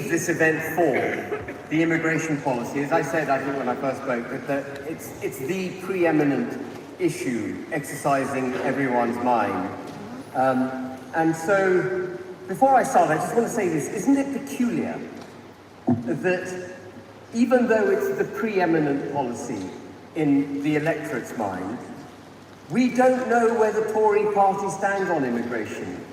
leave this event for, the immigration policy, as I said, I think when I first spoke, that it's the preeminent issue exercising everyone's mind. And so, before I start, I just want to say this. Isn't it peculiar that even though it's the preeminent policy in the electorate's mind, we don't know where the Tory party stands on immigration?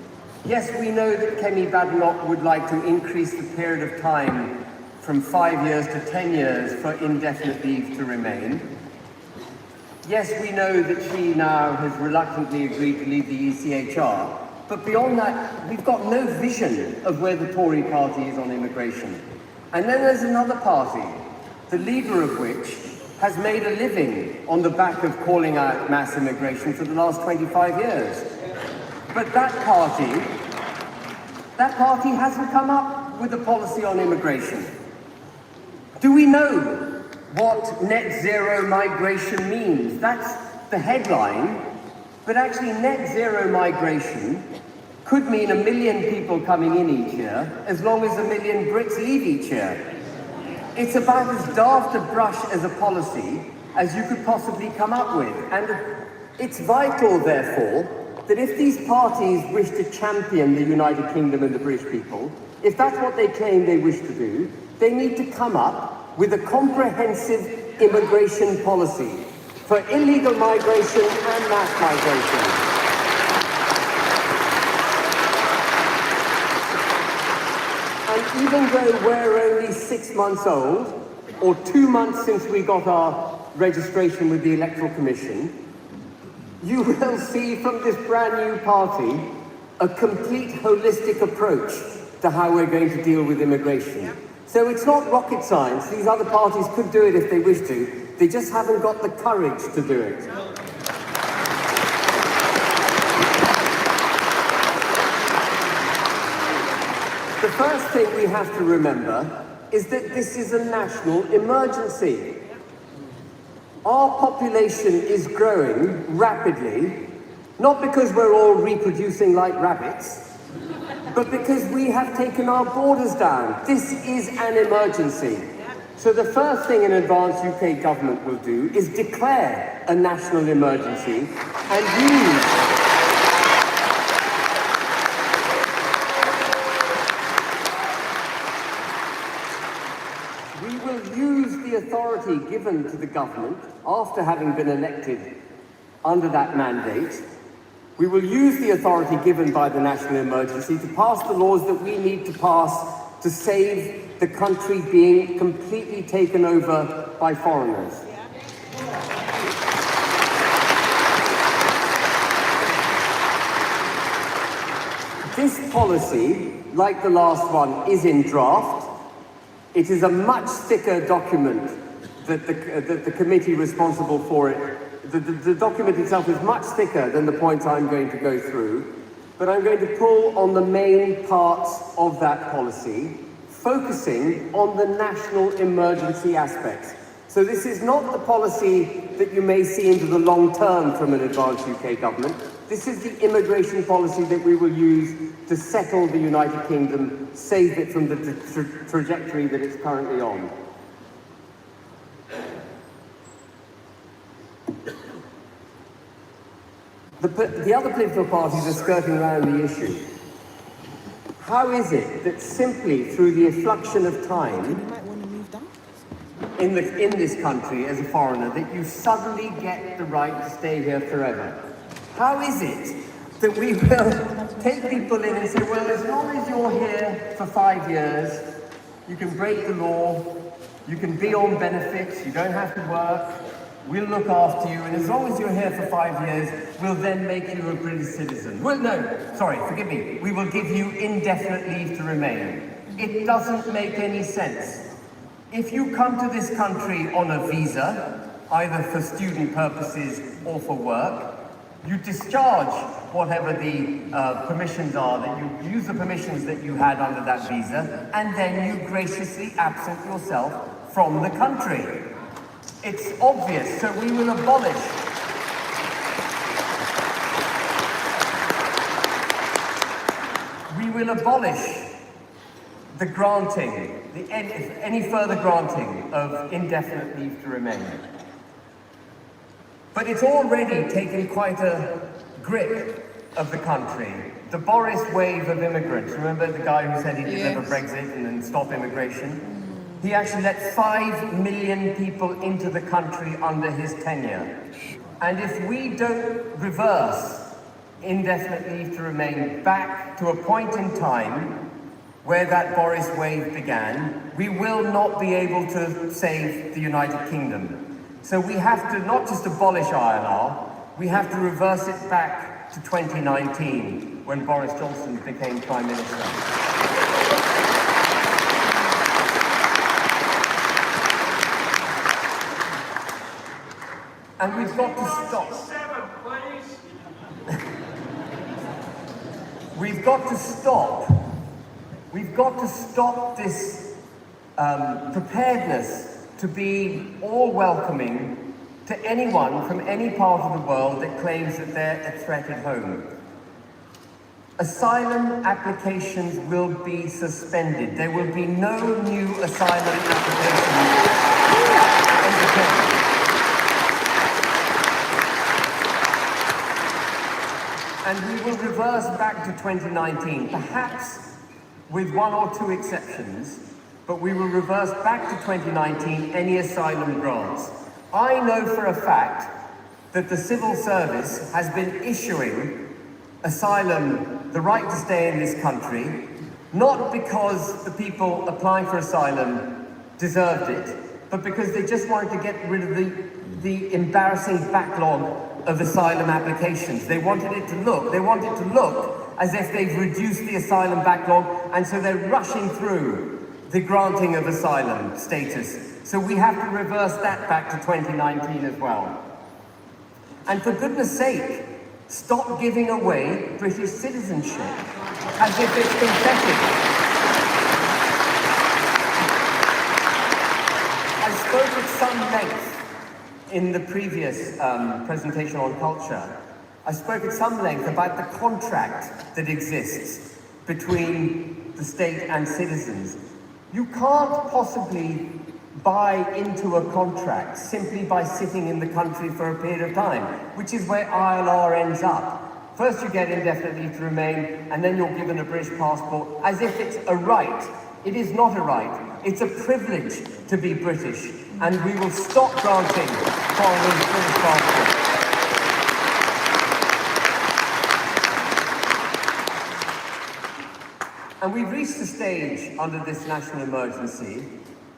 Yes, we know that Kemi Badenoch would like to increase the period of time from 5 years to 10 years for indefinite leave to remain. Yes, we know that she now has reluctantly agreed to leave the ECHR, but beyond that, we've got no vision of where the Tory party is on immigration. And then there's another party, the leader of which has made a living on the back of calling out mass immigration for the last 25 years. But that party hasn't come up with a policy on immigration. Do we know what net zero migration means? That's the headline, but actually net zero migration could mean 1 million people coming in each year, as long as 1 million Brits leave each year. It's about as daft a brush as a policy as you could possibly come up with. And it's vital, therefore, that if these parties wish to champion the United Kingdom and the British people, if that's what they claim they wish to do, they need to come up with a comprehensive immigration policy for illegal migration and mass migration. And even though we're only 6 months old, or 2 months since we got our registration with the Electoral Commission, you will see from this brand new party a complete holistic approach to how we're going to deal with immigration. So it's not rocket science. These other parties could do it if they wish to. They just haven't got the courage to do it. The first thing we have to remember is that this is a national emergency. Our population is growing rapidly, not because we're all reproducing like rabbits, but because we have taken our borders down. This is an emergency. So the first thing an advanced UK government will do is declare a national emergency and use the authority given to the government after having been elected under that mandate. We will use the authority given by the national emergency to pass the laws that we need to pass to save the country being completely taken over by foreigners. This policy, like the last one, is in draft. It is a much thicker document that the committee responsible for it. The document itself is much thicker than the points I'm going to go through, but I'm going to pull on the main parts of that policy, focusing on the national emergency aspects. So this is not the policy that you may see into the long term from an advanced UK government. This is the immigration policy that we will use to settle the United Kingdom, save it from the trajectory that it's currently on. The other political parties are skirting around the issue. How is it that simply through the effluxion of time in this country as a foreigner that you suddenly get the right to stay here forever? How is it that we will take people in and say, well, as long as you're here for 5 years, you can break the law, you can be on benefits, you don't have to work, we'll look after you, and as long as you're here for 5 years, we'll then make you a British citizen. Well, no, sorry, forgive me, we will give you indefinite leave to remain. It doesn't make any sense. If you come to this country on a visa, either for student purposes or for work, you discharge whatever the permissions are, that you use the permissions that you had under that visa, and then you graciously absent yourself from the country. It's obvious, so we will abolish. the granting, any further granting of indefinite leave to remain. But it's already taken quite a grip of the country. The Boris wave of immigrants, remember the guy who said he'd deliver Brexit and then stop immigration? He actually let 5 million people into the country under his tenure. And if we don't reverse indefinite leave to remain back to a point in time where that Boris wave began, we will not be able to save the United Kingdom. So we have to not just abolish ILR, we have to reverse it back to 2019, when Boris Johnson became Prime Minister. And we've got to stop. We've got to stop. We've got to stop this preparedness to be all welcoming to anyone from any part of the world that claims that they're a threat at home. Asylum applications will be suspended. There will be no new asylum applications entertained. And we will reverse back to 2019, perhaps with 1 or 2 exceptions, but we will reverse back to 2019 any asylum grants. I know for a fact that the civil service has been issuing asylum, the right to stay in this country, not because the people applying for asylum deserved it, but because they just wanted to get rid of the embarrassing backlog of asylum applications. They wanted it to look as if they've reduced the asylum backlog, and so they're rushing through the granting of asylum status. So we have to reverse that back to 2019 as well. And for goodness sake, stop giving away British citizenship as if it's synthetic. I spoke at some length in the previous presentation on culture. I spoke at some length about the contract that exists between the state and citizens. You can't possibly buy into a contract simply by sitting in the country for a period of time, which is where ILR ends up. First you get indefinite leave to remain, and then you're given a British passport as if it's a right. It is not a right. It's a privilege to be British, and we will stop granting foreigners British passports. And we've reached a stage under this national emergency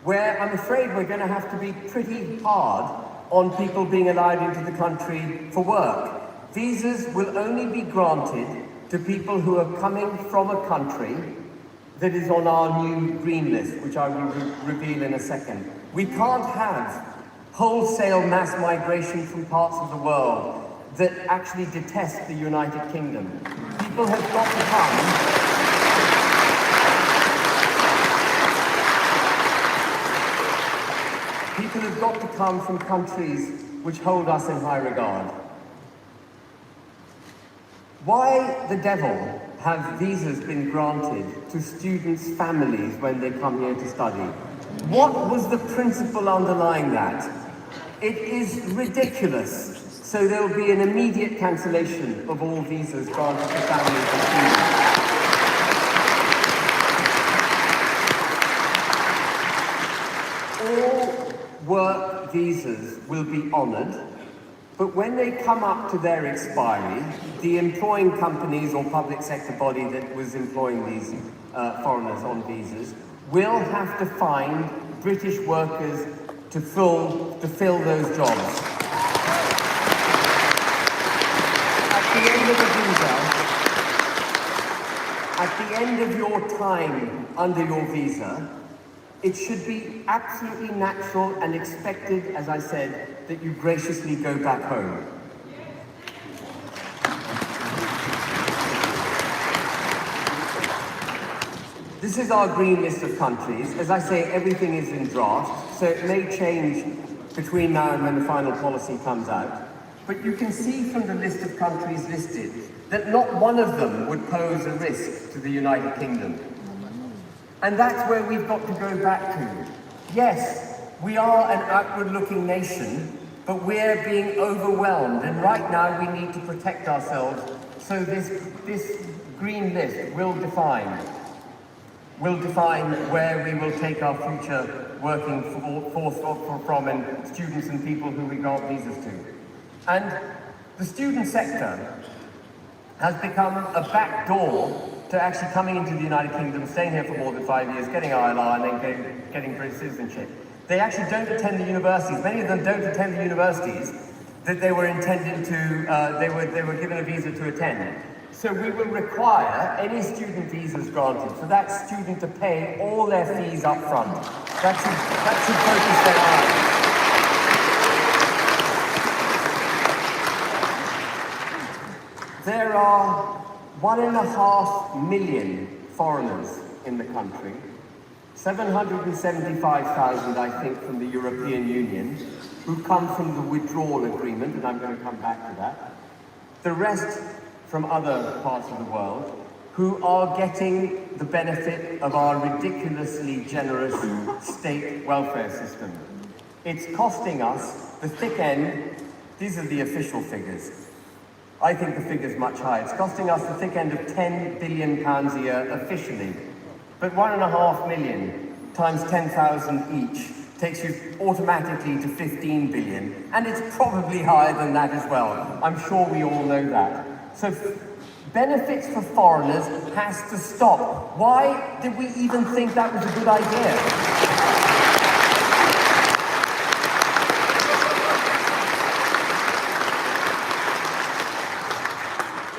where I'm afraid we're going to have to be pretty hard on people being allowed into the country for work. Visas will only be granted to people who are coming from a country that is on our new green list, which I will reveal in a second. We can't have wholesale mass migration from parts of the world that actually detest the United Kingdom. People have got to come. People have got to come from countries which hold us in high regard. Why the devil have visas been granted to students' families when they come here to study? What was the principle underlying that? It is ridiculous. So there will be an immediate cancellation of all visas granted to families and students. All work visas will be honoured, but when they come up to their expiry, the employing companies or public sector body that was employing these foreigners on visas will have to find British workers to fill those jobs. At the end of the visa, at the end of your time under your visa, it should be absolutely natural and expected, as I said, that you graciously go back home. This is our green list of countries. As I say, everything is in draft, so it may change between now and when the final policy comes out. But you can see from the list of countries listed that not one of them would pose a risk to the United Kingdom. And that's where we've got to go back to. Yes, we are an outward-looking nation, but we're being overwhelmed, and right now we need to protect ourselves. So this green list will define where we will take our future working force from, and students and people who we grant visas to. And the student sector has become a back door to actually coming into the United Kingdom, staying here for more than 5 years, getting ILR, and then getting British citizenship. They actually don't attend the universities. Many of them don't attend the universities that they were intended to, they were given a visa to attend. So we will require any student visas granted for that student to pay all their fees up front. That should focus their eyes. There are 1.5 million foreigners in the country, 775,000, I think, from the European Union, who come from the withdrawal agreement, and I'm going to come back to that. The rest from other parts of the world, who are getting the benefit of our ridiculously generous state welfare system. It's costing us the thick end. These are the official figures. I think the figure's much higher. It's costing us the thick end of £10 billion a year officially. But 1.5 million times 10,000 each takes you automatically to 15 billion. And it's probably higher than that as well. I'm sure we all know that. So benefits for foreigners has to stop. Why did we even think that was a good idea?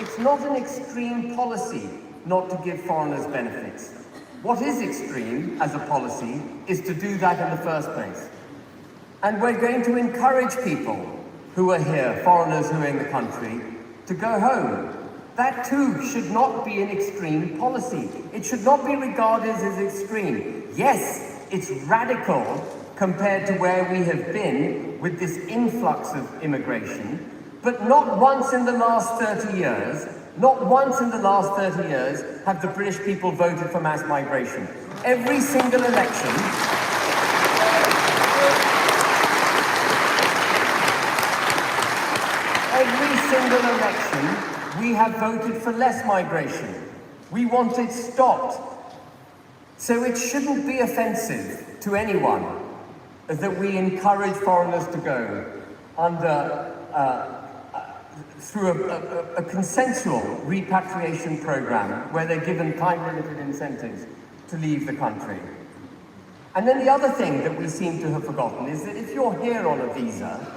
It's not an extreme policy not to give foreigners benefits. What is extreme as a policy is to do that in the first place. And we're going to encourage people who are here, foreigners who are in the country, to go home. That too should not be an extreme policy. It should not be regarded as extreme. Yes, it's radical compared to where we have been with this influx of immigration, but not once in the last 30 years, not once in the last 30 years have the British people voted for mass migration. Every single election, we have voted for less migration. We want it stopped. So it shouldn't be offensive to anyone that we encourage foreigners to go under through a consensual repatriation program where they're given time-limited incentives to leave the country. And then the other thing that we seem to have forgotten is that if you're here on a visa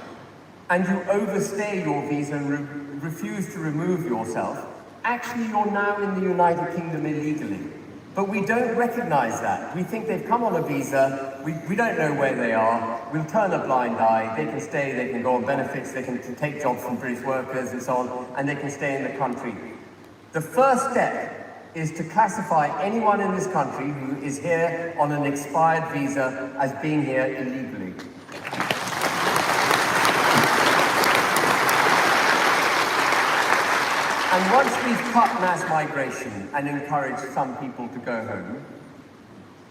and you overstay your visa and refuse to remove yourself, actually you're now in the United Kingdom illegally. But we don't recognize that. We think they've come on a visa, we don't know where they are, we'll turn a blind eye, they can stay, they can go on benefits, they can take jobs from British workers and so on, and they can stay in the country. The first step is to classify anyone in this country who is here on an expired visa as being here illegally. And once we've cut mass migration and encouraged some people to go home,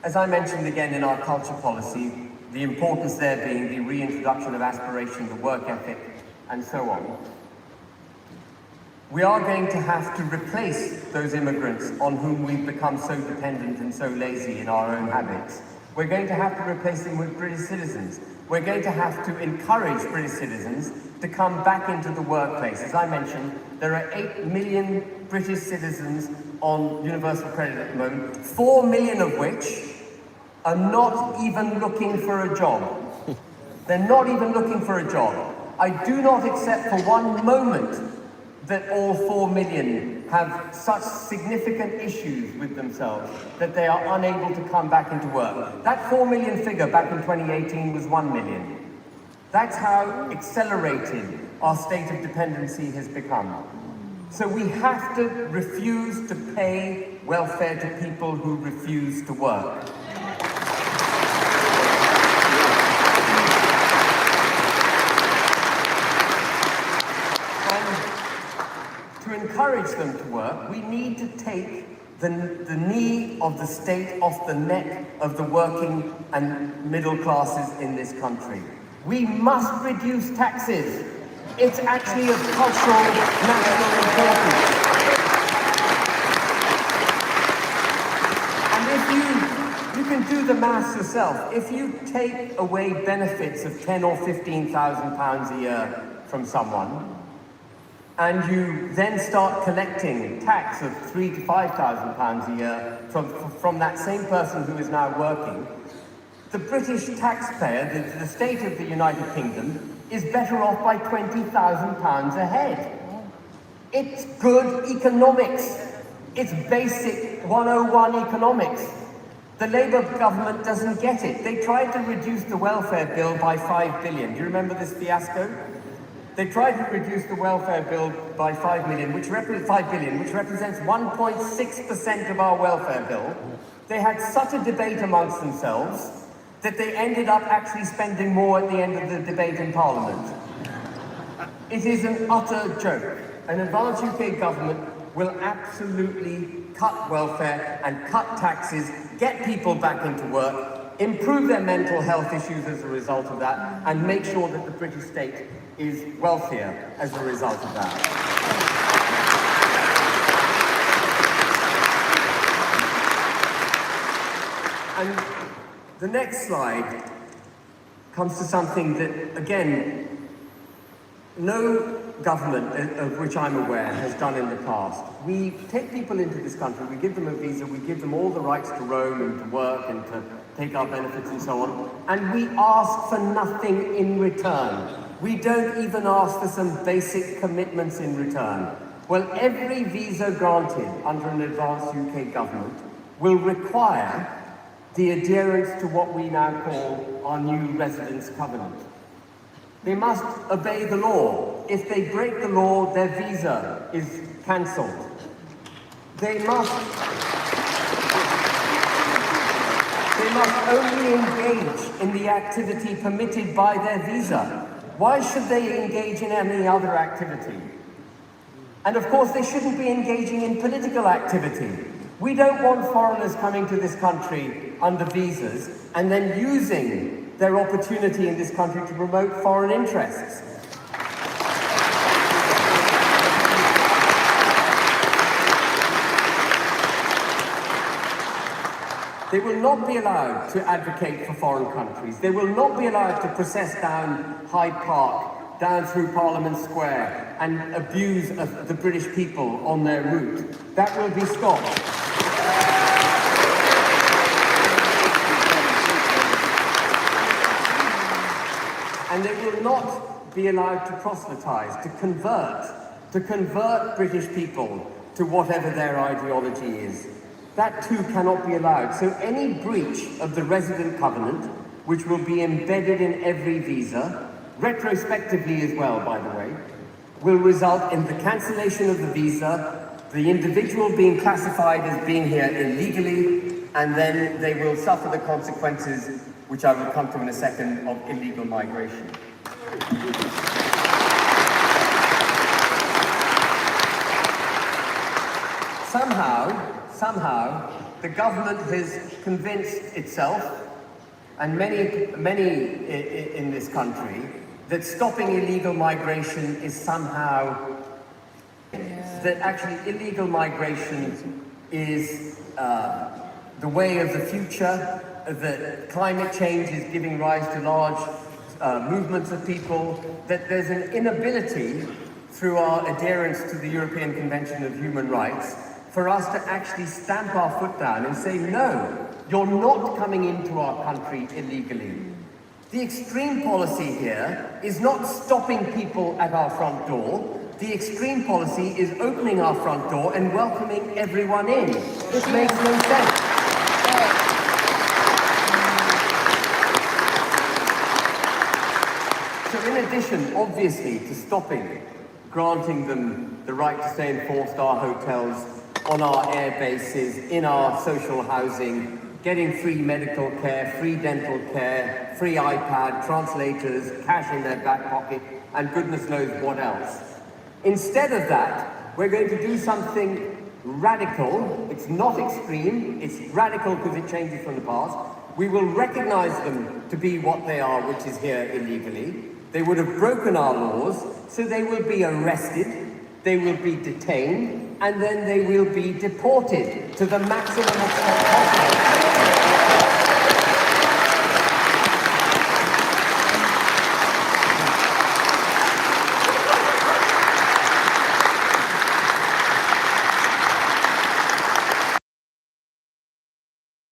as I mentioned again in our culture policy, the importance there being the reintroduction of aspiration, the work ethic, and so on, we are going to have to replace those immigrants on whom we've become so dependent and so lazy in our own habits. We're going to have to replace them with British citizens. We're going to have to encourage British citizens to come back into the workplace. As I mentioned, there are 8 million British citizens on universal credit at the moment, 4 million of which are not even looking for a job. They're not even looking for a job. I do not accept for one moment that all 4 million have such significant issues with themselves that they are unable to come back into work. That 4 million figure back in 2018 was 1 million. That's how accelerated our state of dependency has become. So we have to refuse to pay welfare to people who refuse to work. And to encourage them to work, we need to take the knee of the state off the neck of the working and middle classes in this country. We must reduce taxes. It's actually of cultural, national importance. And if you can do the maths yourself. If you take away benefits of £10,000 or £15,000 a year from someone, and you then start collecting tax of £3,000 to £5,000 a year from that same person who is now working, the British taxpayer, the state of the United Kingdom, is better off by £20,000 a head. It's good economics. It's basic 101 economics. The Labour government doesn't get it. They tried to reduce the welfare bill by £5 billion. Do you remember this fiasco? They tried to reduce the welfare bill by £5 billion, which represents 1.6% of our welfare bill. They had such a debate amongst themselves that they ended up actually spending more at the end of the debate in Parliament. It is an utter joke. An advanced UK government will absolutely cut welfare and cut taxes, get people back into work, improve their mental health issues as a result of that, and make sure that the British state is wealthier as a result of that. And the next slide comes to something that, again, no government of which I'm aware has done in the past. We take people into this country, we give them a visa, we give them all the rights to roam and to work and to take our benefits and so on, and we ask for nothing in return. We don't even ask for some basic commitments in return. Well, every visa granted under an advanced UK government will require the adherence to what we now call our new residence covenant. They must obey the law. If they break the law, their visa is cancelled. They must only engage in the activity permitted by their visa. Why should they engage in any other activity? And of course, they shouldn't be engaging in political activity. We don't want foreigners coming to this country under visas and then using their opportunity in this country to promote foreign interests. They will not be allowed to advocate for foreign countries. They will not be allowed to process down Hyde Park, down through Parliament Square, and abuse of the British people on their route. That will be stopped. And they will not be allowed to proselytize, to convert British people to whatever their ideology is. That too cannot be allowed. So any breach of the resident covenant, which will be embedded in every visa, retrospectively as well, by the way, will result in the cancellation of the visa, the individual being classified as being here illegally, and then they will suffer the consequences, which I will come to in a second, of illegal migration. Somehow, the government has convinced itself, and many in this country, that stopping illegal migration is somehow, that actually illegal migration is the way of the future, that climate change is giving rise to large movements of people, that there's an inability through our adherence to the European Convention of Human Rights for us to actually stamp our foot down and say, no, you're not coming into our country illegally. The extreme policy here is not stopping people at our front door. The extreme policy is opening our front door and welcoming everyone in. This makes no sense. So in addition, obviously, to stopping, granting them the right to stay in four-star hotels, on our air bases, in our social housing, getting free medical care, free dental care, free iPad, translators, cash in their back pocket, and goodness knows what else. Instead of that, we're going to do something radical, it's not extreme, it's radical because it changes from the past. We will recognize them to be what they are, which is here illegally. They would have broken our laws, so they will be arrested, they will be detained, and then they will be deported to the maximum extent possible.